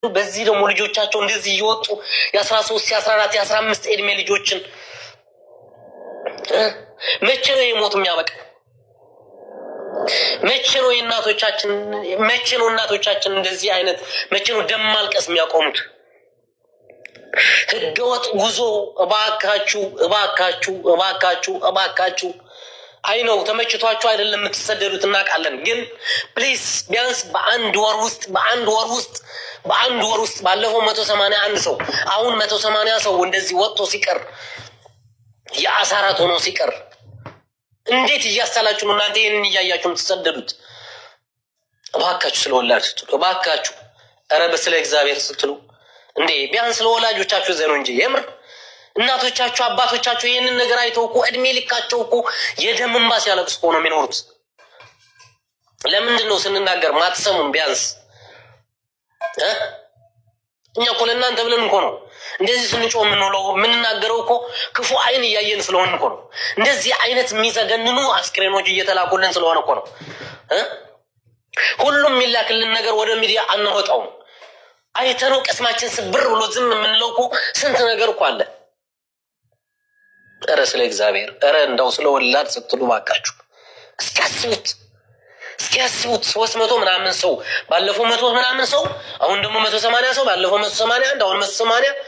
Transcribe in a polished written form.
በዚህ ደግሞ ልጆቻቸው እንደዚህ እየወጡ የ13 የ14 የ15 እድሜ ልጆችን መቼ ነው የሞት የሚያበቃ? መቼ ነው እናቶቻችን እንደዚህ አይነት መቼ ነው ደም ማልቀስ የሚያቆሙት? ህገወጥ ጉዞ እባካችሁ አይ ነው ተመችቷችሁ አይደለም የምትሰደዱት እናውቃለን። ግን ፕሊስ ቢያንስ በአንድ ወር ውስጥ ባለፈው 181 ሰው አሁን 180 ሰው እንደዚህ ወጥቶ ሲቀር የአሳራት ሆኖ ሲቀር እንዴት እያሳላችሁ ነው እናንተ ይሄንን እያያችሁ የምትሰደዱት? እባካችሁ ስለወላጅ ስትሉ እባካችሁ ኧረ በስለ እግዚአብሔር ስትሉ እንዴ ቢያንስ ለወላጆቻችሁ ዘኑ እንጂ የምር እናቶቻችሁ አባቶቻችሁ ይሄንን ነገር አይተው እኮ እድሜ ልካቸው እኮ የደም እንባ ሲያለቅሱ እኮ ነው የሚኖሩት። ለምንድን ነው ስንናገር ማትሰሙን? ቢያንስ እኛ እኮ ለእናንተ ብለን እኮ ነው እንደዚህ ስንጮህ የምንውለው የምንናገረው እኮ ክፉ አይን እያየን ስለሆን እኮ ነው። እንደዚህ አይነት የሚዘገንኑ አስክሬኖች እየተላኩልን ስለሆነ እኮ ነው። ሁሉም የሚላክልን ነገር ወደ ሚዲያ አናወጣውም። አይተነው ቅስማችን ስብር ብሎ ዝም የምንለው እኮ ስንት ነገር እኮ አለ። ኧረ ስለ እግዚአብሔር ኧረ እንደው ስለ ወላድ ስትሉ ባካችሁ እስኪያስቡት 300 ምናምን ሰው ባለፈው 100 ምናምን ሰው አሁን ደግሞ 180 ሰው ባለፈው 181 አሁን 180